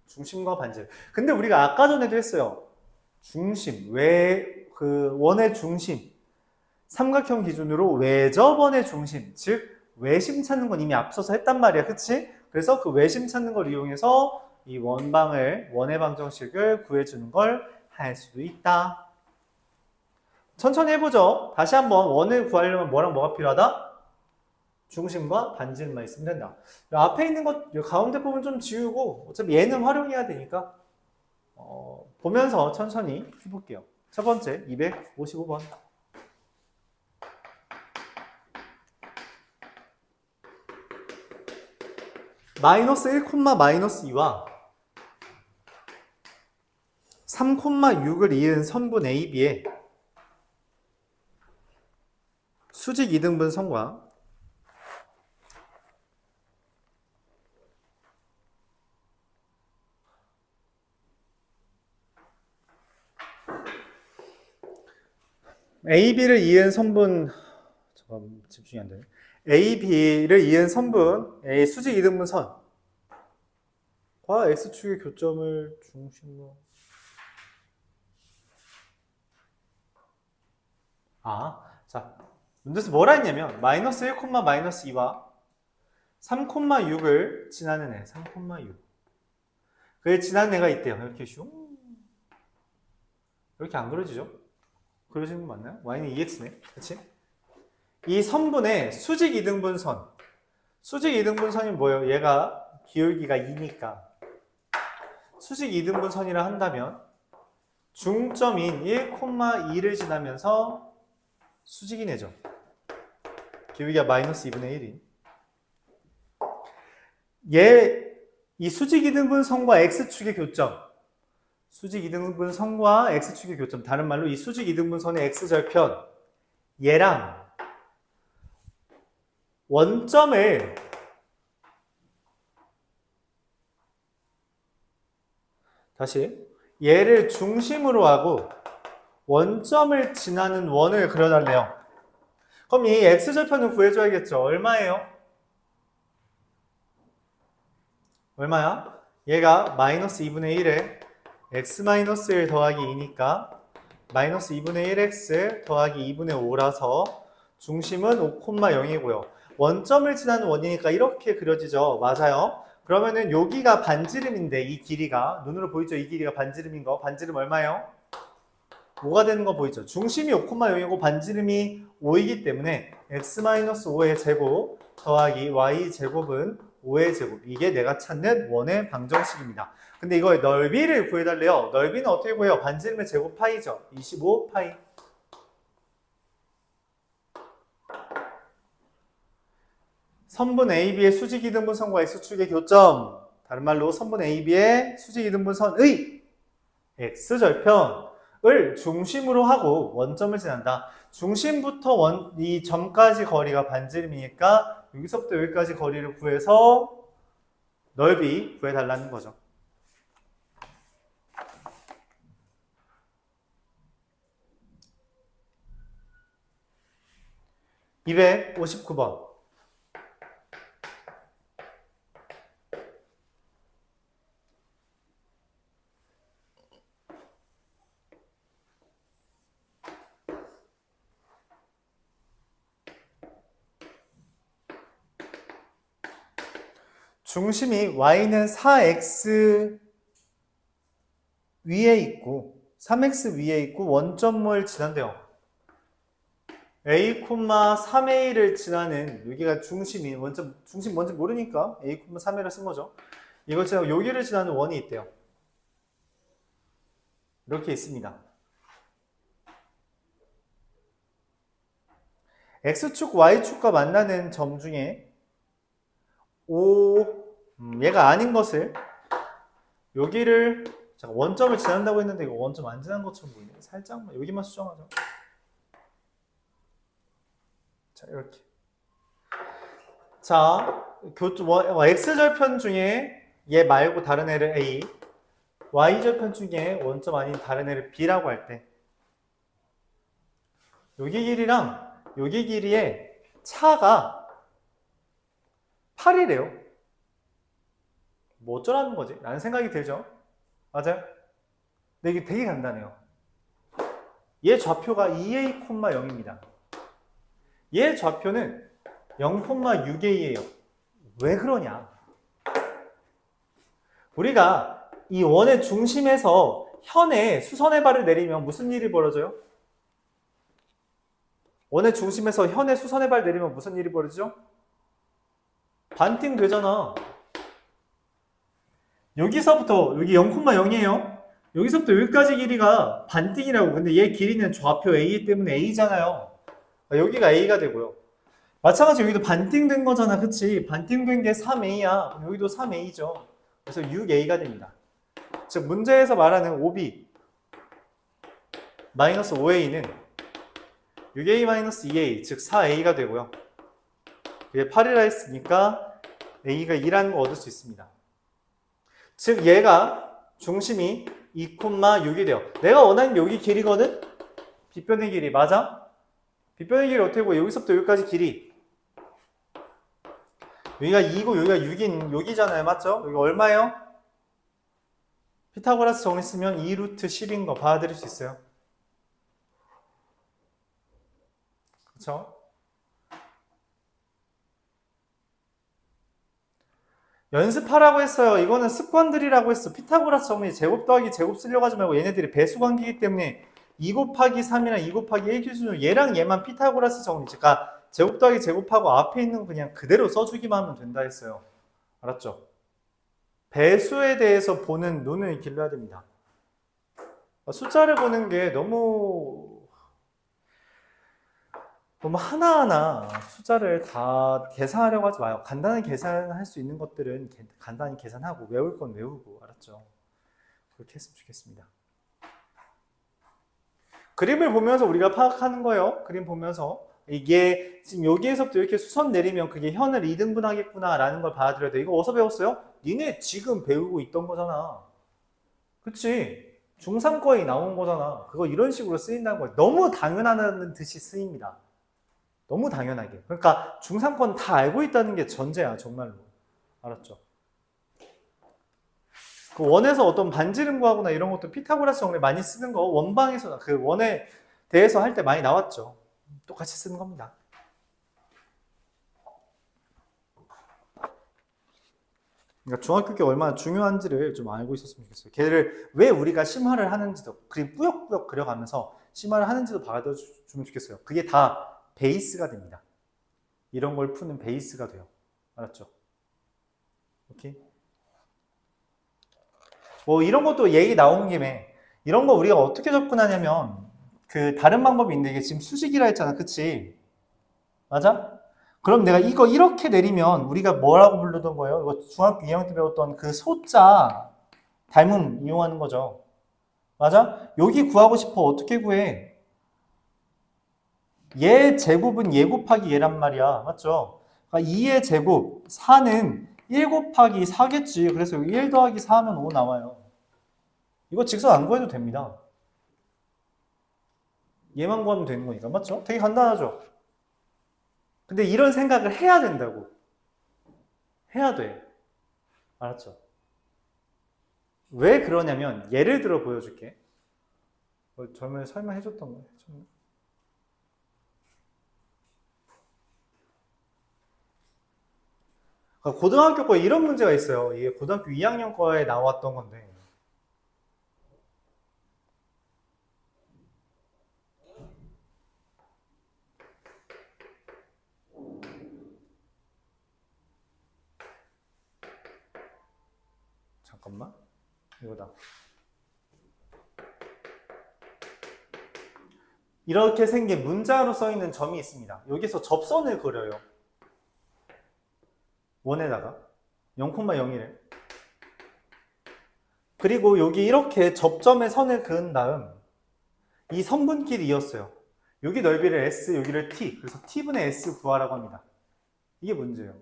중심과 반지름. 근데 우리가 아까 전에도 했어요. 중심, 원의 중심. 삼각형 기준으로 외접원의 중심, 즉 외심 찾는 건 이미 앞서서 했단 말이야, 그치? 그래서 그 외심 찾는 걸 이용해서 이 원의 방정식을 구해주는 걸 할 수도 있다. 천천히 해보죠. 다시 한번 원을 구하려면 뭐랑 뭐가 필요하다? 중심과 반지름만 있으면 된다. 앞에 있는 것, 가운데 부분 좀 지우고 어차피 얘는 활용해야 되니까 보면서 천천히 해볼게요. 첫 번째, 255번. 마이너스 1, 마이너스 2와 3, 6을 이은 선분 AB의 수직 2등분 선과 AB를 이은 선분 잠깐 집중이 안 되네. AB를 이은 선분의 수직 2등분 선과 X축의 교점을 중심으로 자, 문제에서 뭐라 했냐면 마이너스 1, 마이너스 2와 3, 6을 지나는 애 3, 6 그에 지나는 애가 있대요. 이렇게 슝 이렇게 안 그려지죠? 그려지는 거 맞나요? y는 2x네. 그치? 이 선분의 수직 2등분 선. 수직 2등분 선이 뭐예요? 얘가 기울기가 2니까 수직 2등분 선이라 한다면 중점인 1, 2를 지나면서 수직이 내죠. 기울기가 마이너스 2분의 1인. 이 수직 2등분 선과 x축의 교점. 수직 2등분 선과 x축의 교점. 다른 말로 이 수직 2등분 선의 x절편. 얘랑 원점을 다시 얘를 중심으로 하고 원점을 지나는 원을 그려달래요. 그럼 이 x절편을 구해줘야겠죠. 얼마예요? 얼마야? 얘가 마이너스 2분의 1에 x-1 더하기 2니까 마이너스 2분의 1x 더하기 2분의 5라서 중심은 5,0이고요. 원점을 지나는 원이니까 이렇게 그려지죠. 맞아요. 그러면은 여기가 반지름인데 이 길이가 눈으로 보이죠? 이 길이가 반지름인 거. 반지름 얼마예요? 5가 되는 거 보이죠? 중심이 5,0이고 반지름이 5이기 때문에 x-5의 제곱 더하기 y 제곱은 5의 제곱. 이게 내가 찾는 원의 방정식입니다. 근데 이거의 넓이를 구해달래요. 넓이는 어떻게 구해요? 반지름의 제곱 파이죠. 25 파이. 선분 AB의 수직이등분선과 X축의 교점. 다른 말로 선분 AB의 수직이등분선의 X절편을 중심으로 하고 원점을 지난다. 중심부터 이 점까지 거리가 반지름이니까 여기서부터 여기까지 거리를 구해서 넓이 구해달라는 거죠. 259번. 중심이 y는 4x 위에 있고 3x 위에 있고 원점을 지난대요. a, 3a를 지나는 여기가 중심이 중심 뭔지 모르니까 a, 3a를 쓴 거죠. 이걸 지나고 여기를 지나는 원이 있대요. 이렇게 있습니다. x축, y축과 만나는 점 중에 얘가 아닌 것을 여기를 원점을 지난다고 했는데 이거 원점 안 지난 것처럼 보이네. 살짝만 여기만 수정하죠. 자, 이렇게. 자, x절편 중에 얘 말고 다른 애를 a, y절편 중에 원점 아닌 다른 애를 b라고 할 때 여기 길이랑 여기 길이의 차가 8이래요. 뭐 어쩌라는 거지? 라는 생각이 들죠? 맞아요? 근데 이게 되게 간단해요. 얘 좌표가 2a,0입니다. 얘 좌표는 0,6a예요. 왜 그러냐? 우리가 이 원의 중심에서 현에 수선의 발을 내리면 무슨 일이 벌어져요? 원의 중심에서 현에 수선의 발 내리면 무슨 일이 벌어지죠? 반띵 되잖아. 여기서부터 여기 0,0이에요. 여기서부터 여기까지 길이가 반띵이라고. 근데 얘 길이는 좌표 A 때문에 A잖아요. 여기가 A가 되고요. 마찬가지로 여기도 반띵된 거잖아. 그치? 반띵된 게 3A야. 여기도 3A죠. 그래서 6A가 됩니다. 즉 문제에서 말하는 OB 마이너스 5A는 6A 마이너스 2A 즉 4A가 되고요. 이게 8이라 했으니까 A가 2라는 거 얻을 수 있습니다. 즉 얘가 중심이 2,6이 돼요. 내가 원하는 여기 길이거든? 빗변의 길이 맞아? 빗변의 길이 어떻게 보여? 여기서부터 여기까지 길이 여기가 2고 여기가 6인 여기잖아요. 맞죠? 여기 얼마예요? 피타고라스 정리 쓰면 2루트 10인 거 받아들일 수 있어요. 그렇죠? 연습하라고 했어요. 이거는 습관들이라고 했어. 피타고라스 정리 제곱 더하기 제곱 쓰려고 하지 말고 얘네들이 배수 관계이기 때문에 2 곱하기 3이랑 2 곱하기 1 기준으로 얘랑 얘만 피타고라스 정리. 그러니까 제곱 더하기 제곱하고 앞에 있는 거 그냥 그대로 써주기만 하면 된다 했어요. 알았죠? 배수에 대해서 보는 눈을 길러야 됩니다. 숫자를 보는 게 너무 하나하나 숫자를 다 계산하려고 하지 마요. 간단히 계산할 수 있는 것들은 간단히 계산하고 외울 건 외우고. 알았죠? 그렇게 했으면 좋겠습니다. 그림을 보면서 우리가 파악하는 거예요. 그림 보면서 이게 지금 여기에서부터 이렇게 수선 내리면 그게 현을 2등분 하겠구나 라는 걸 받아들여야 돼. 이거 어디서 배웠어요? 니네 지금 배우고 있던 거잖아. 그치? 중3 거에 나온 거잖아. 그거 이런 식으로 쓰인다는 거예요. 너무 당연하다는 듯이 쓰입니다. 너무 당연하게. 그러니까 중3권 다 알고 있다는 게 전제야. 정말로. 알았죠? 그 원에서 어떤 반지름 구하거나 이런 것도 피타고라스 정리 많이 쓰는 거 원방에서 그 원에 대해서 할 때 많이 나왔죠. 똑같이 쓰는 겁니다. 그러니까 중학교가 얼마나 중요한지를 좀 알고 있었으면 좋겠어요. 걔를 왜 우리가 심화를 하는지도 그림 꾸역꾸역 그려가면서 심화를 하는지도 봐주면 좋겠어요. 그게 다 베이스가 됩니다. 이런 걸 푸는 베이스가 돼요. 알았죠? 오케이? 뭐 이런 것도 얘기 나온 김에 이런 거 우리가 어떻게 접근하냐면 그 다른 방법이 있는데 이게 지금 수직이라 했잖아. 그치? 맞아? 그럼 내가 이거 이렇게 내리면 우리가 뭐라고 부르던 거예요? 이거 중학교 2학년 때 배웠던 그 소자 닮음 이용하는 거죠. 맞아? 여기 구하고 싶어. 어떻게 구해? 얘 제곱은 얘 곱하기 얘란 말이야. 맞죠? 그러니까 2의 제곱 4는 1 곱하기 4겠지. 그래서 여기 1 더하기 4 하면 5 나와요. 이거 직선 안 구해도 됩니다. 얘만 구하면 되는 거니까. 맞죠? 되게 간단하죠? 근데 이런 생각을 해야 된다고. 해야 돼. 알았죠? 왜 그러냐면 예를 들어 보여줄게. 저번에 설명해줬던 거예요. 고등학교 거에 이런 문제가 있어요. 이게 고등학교 2학년 거에 나왔던 건데. 잠깐만. 이거다. 이렇게 생긴 문자로 써있는 점이 있습니다. 여기서 접선을 그려요. 원에다가 0,01에 그리고 여기 이렇게 접점에 선을 그은 다음 이 선분끼리 이었어요. 여기 넓이를 S, 여기를 T. 그래서 T분의 S 구하라고 합니다. 이게 문제예요.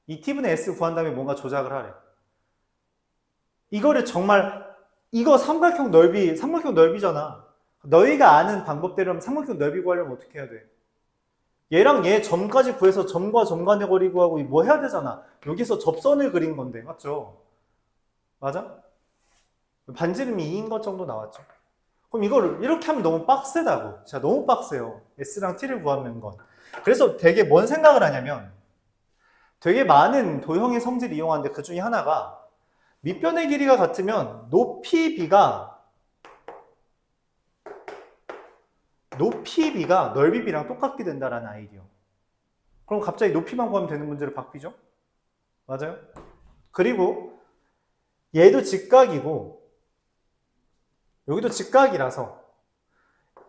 이 T분의 S 구한 다음에 뭔가 조작을 하래. 이거를 정말 이거 삼각형 넓이잖아. 너희가 아는 방법대로 삼각형 넓이 구하려면 어떻게 해야 돼? 얘랑 얘 점까지 구해서 점과 점 간의 거리 구하고 뭐 해야 되잖아. 여기서 접선을 그린 건데 맞죠? 맞아? 반지름이 2인 것 정도 나왔죠. 그럼 이거를 이렇게 하면 너무 빡세다고. 진짜 너무 빡세요. S랑 T를 구하는 건. 그래서 되게 뭔 생각을 하냐면 되게 많은 도형의 성질을 이용하는데 그 중에 하나가 밑변의 길이가 같으면 높이 B가 넓이 B랑 똑같게 된다라는 아이디어. 그럼 갑자기 높이만 구하면 되는 문제로 바뀌죠? 맞아요? 그리고 얘도 직각이고 여기도 직각이라서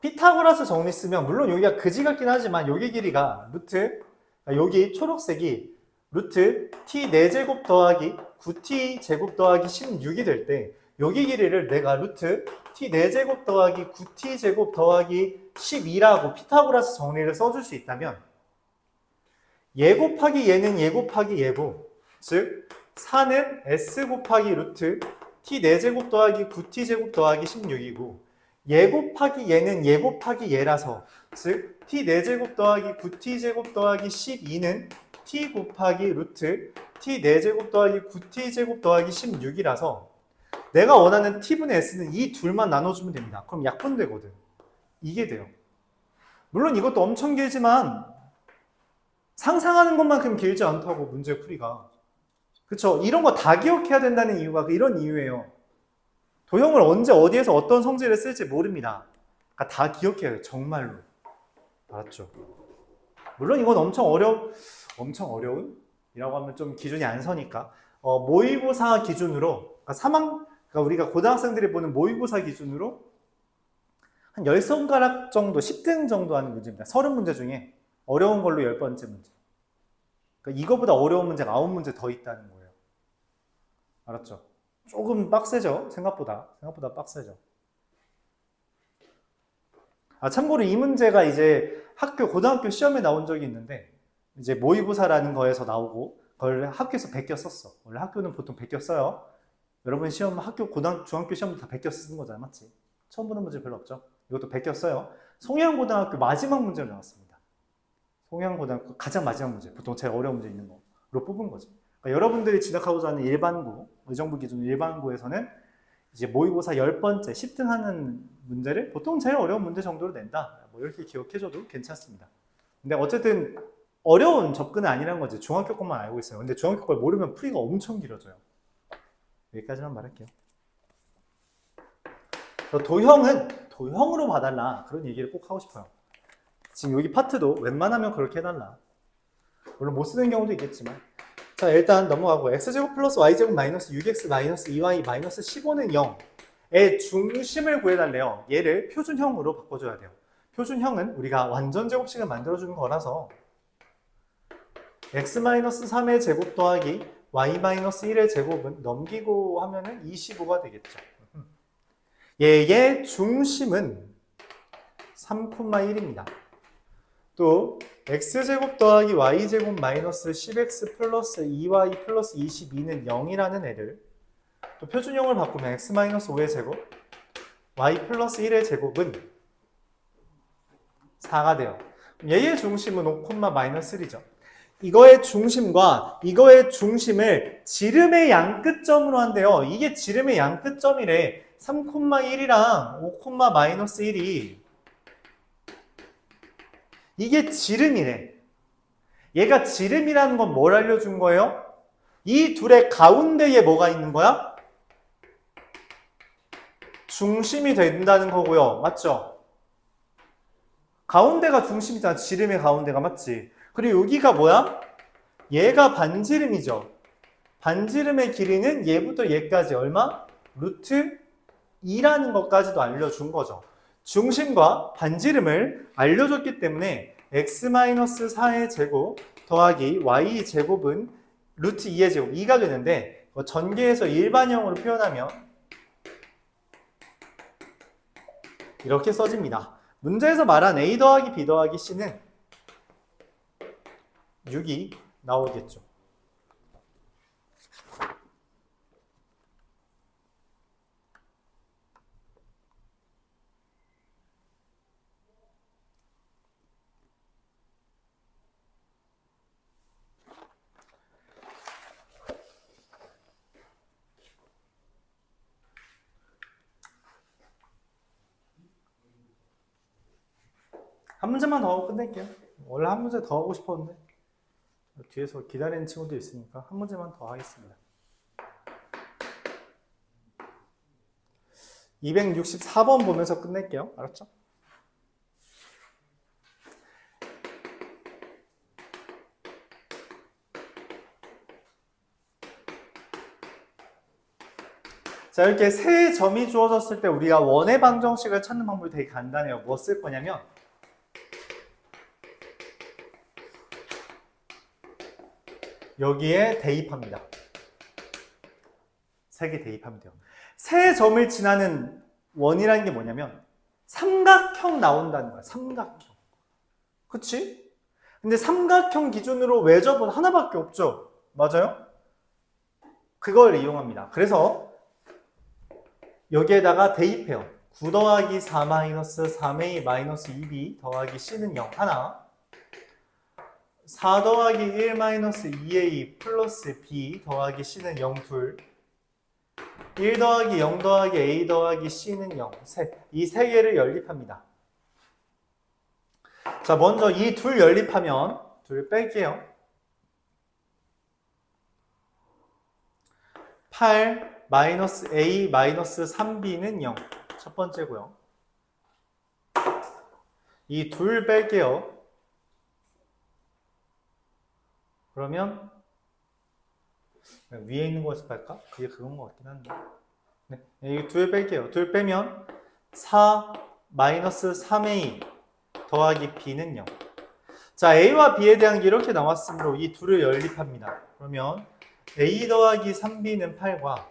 피타고라스 정리 쓰면 물론 여기가 그지 같긴 하지만 여기 길이가 여기 초록색이 루트 t 4제곱 더하기 9t 제곱 더하기 16이 될 때 여기 길이를 내가 루트 t 4제곱 더하기 9t 제곱 더하기 12라고 피타고라스 정리를 써줄 수 있다면 얘 곱하기 얘는 얘 곱하기 얘고 즉 4는 s 곱하기 루트 t 4제곱 더하기 9t 제곱 더하기 16이고 얘 곱하기 얘는 얘 곱하기 얘라서 즉 t 4제곱 더하기 9t 제곱 더하기 12는 t 곱하기 루트 t 4제곱 더하기 9t 제곱 더하기 16이라서 내가 원하는 t분의 s는 이 둘만 나눠주면 됩니다. 그럼 약분되거든. 이게 돼요. 물론 이것도 엄청 길지만 상상하는 것만큼 길지 않다고 문제 풀이가. 그쵸? 이런 거 다 기억해야 된다는 이유가 이런 이유예요. 도형을 언제 어디에서 어떤 성질을 쓸지 모릅니다. 그러니까 다 기억해야 돼요. 정말로. 알았죠? 물론 이건 엄청 어려운? 이라고 하면 좀 기준이 안 서니까 모의고사 기준으로 그러니까 우리가 고등학생들이 보는 모의고사 기준으로 한 10손가락 정도, 10등 정도 하는 문제입니다. 30문제 중에 어려운 걸로 10번째 문제. 그러니까 이거보다 어려운 문제가 9문제 더 있다는 거예요. 알았죠? 조금 빡세죠? 생각보다 빡세죠. 참고로 이 문제가 이제 고등학교 시험에 나온 적이 있는데 이제 모의고사라는 거에서 나오고 그걸 학교에서 베껴 썼어. 원래 학교는 보통 베껴 써요. 여러분 시험 중학교 시험도 다 베껴 쓰는 거잖아. 맞지? 처음 보는 문제 별로 없죠? 이것도 베껴 써요. 송양고등학교 마지막 문제로 나왔습니다. 송양고등학교 가장 마지막 문제. 보통 제일 어려운 문제 있는 거로 뽑은 거죠. 그러니까 여러분들이 진학하고자 하는 일반고 의정부 기준 일반고에서는 이제 모의고사 10번째 10등 하는 문제를 보통 제일 어려운 문제 정도로 낸다. 뭐 이렇게 기억해줘도 괜찮습니다. 근데 어쨌든 어려운 접근은 아니라는 거지. 중학교 것만 알고 있어요. 근데 중학교 걸 모르면 풀이가 엄청 길어져요. 여기까지만 말할게요. 도형으로 봐달라. 그런 얘기를 꼭 하고 싶어요. 지금 여기 파트도 웬만하면 그렇게 해달라. 물론 못 쓰는 경우도 있겠지만. 자, 일단 넘어가고 x제곱 플러스 y제곱 마이너스 6x 마이너스 2y 마이너스 15는 0의 중심을 구해달래요. 얘를 표준형으로 바꿔줘야 돼요. 표준형은 우리가 완전 제곱식을 만들어주는 거라서 x-3의 제곱 더하기 y-1의 제곱은 넘기고 하면은 25가 되겠죠. 얘의 중심은 3,1입니다. 또 x제곱 더하기 y제곱 마이너스 10x 플러스 2y 플러스 22는 0이라는 애를 또 표준형을 바꾸면 x-5의 제곱 y 플러스 1의 제곱은 4가 돼요. 얘의 중심은 5,-3죠. 이거의 중심과 이거의 중심을 지름의 양끝점으로 한대요. 이게 지름의 양끝점이래. 3,1이랑 5,-1이 이게 지름이래. 얘가 지름이라는 건 뭘 알려준 거예요? 이 둘의 가운데에 뭐가 있는 거야? 중심이 된다는 거고요. 맞죠? 가운데가 중심이잖아. 지름의 가운데가 맞지? 그리고 여기가 뭐야? 얘가 반지름이죠. 반지름의 길이는 얘부터 얘까지 얼마? 루트 2라는 것까지도 알려준 거죠. 중심과 반지름을 알려줬기 때문에 x-4의 제곱 더하기 y 제곱은 루트 2의 제곱 2가 되는데 전개해서 일반형으로 표현하면 이렇게 써집니다. 문제에서 말한 a 더하기 b 더하기 c는 6이 나오겠죠. 한 문제만 더 하고 끝낼게요. 원래 한 문제 더 하고 싶었는데 뒤에서 기다리는 친구도 있으니까 한 문제만 더 하겠습니다. 264번 보면서 끝낼게요. 알았죠? 자, 이렇게 세 점이 주어졌을 때 우리가 원의 방정식을 찾는 방법이 되게 간단해요. 뭐 쓸 거냐면 여기에 대입합니다. 3개 대입하면 돼요. 세 점을 지나는 원이라는 게 뭐냐면 삼각형 나온다는 거야. 삼각형. 그치? 근데 삼각형 기준으로 외접은 하나밖에 없죠. 맞아요? 그걸 이용합니다. 그래서 여기에다가 대입해요. 9 더하기 4 마이너스 3a 마이너스 2b 더하기 c는 0 하나 4 더하기 1 마이너스 2a 플러스 b 더하기 c는 0 둘 1 더하기 0 더하기 a 더하기 c는 0 셋. 이 세 개를 연립합니다. 자, 먼저 이 둘 연립하면 둘 뺄게요. 8 마이너스 a 마이너스 3b는 0 첫 번째고요. 이 둘 뺄게요. 그러면 위에 있는 거에서 뺄까? 그게 그건 것 같긴 한데. 네, 이 둘 뺄게요. 둘 빼면 4 마이너스 3a 더하기 b는 0. 자, a와 b에 대한 게 이렇게 나왔으므로 이 둘을 연립합니다. 그러면 a 더하기 3b는 8과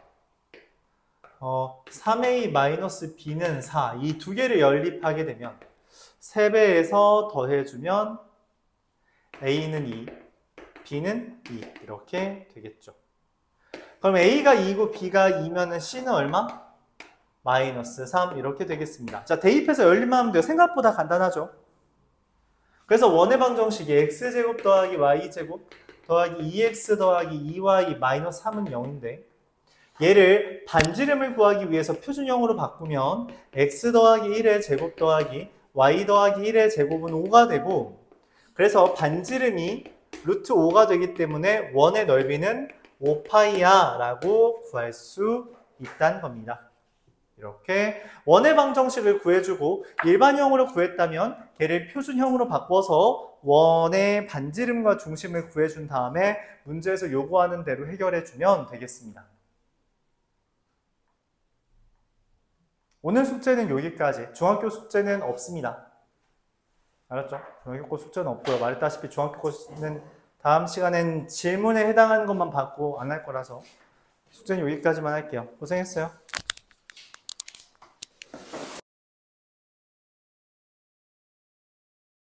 3a 마이너스 b는 4. 이 두 개를 연립하게 되면 3배에서 더해주면 a는 2, b는 2 이렇게 되겠죠. 그럼 a가 2고 b가 2면은 c는 얼마? 마이너스 3 이렇게 되겠습니다. 자, 대입해서 연립만 하면 돼요. 생각보다 간단하죠. 그래서 원의 방정식이 x제곱 더하기 y제곱 더하기 2x 더하기 2y 마이너스 3은 0인데 얘를 반지름을 구하기 위해서 표준형으로 바꾸면 x 더하기 1의 제곱 더하기 y 더하기 1의 제곱은 5가 되고, 그래서 반지름이 루트 5가 되기 때문에 원의 넓이는 5파이야 라고 구할 수 있다는 겁니다. 이렇게 원의 방정식을 구해주고 일반형으로 구했다면 걔를 표준형으로 바꿔서 원의 반지름과 중심을 구해준 다음에 문제에서 요구하는 대로 해결해주면 되겠습니다. 오늘 숙제는 여기까지. 중학교 숙제는 없습니다. 알았죠? 중학교 숙제는 없고요. 말했다시피 중학교 숙제는 다음 시간엔 질문에 해당하는 것만 받고 안 할 거라서 숙제는 여기까지만 할게요. 고생했어요.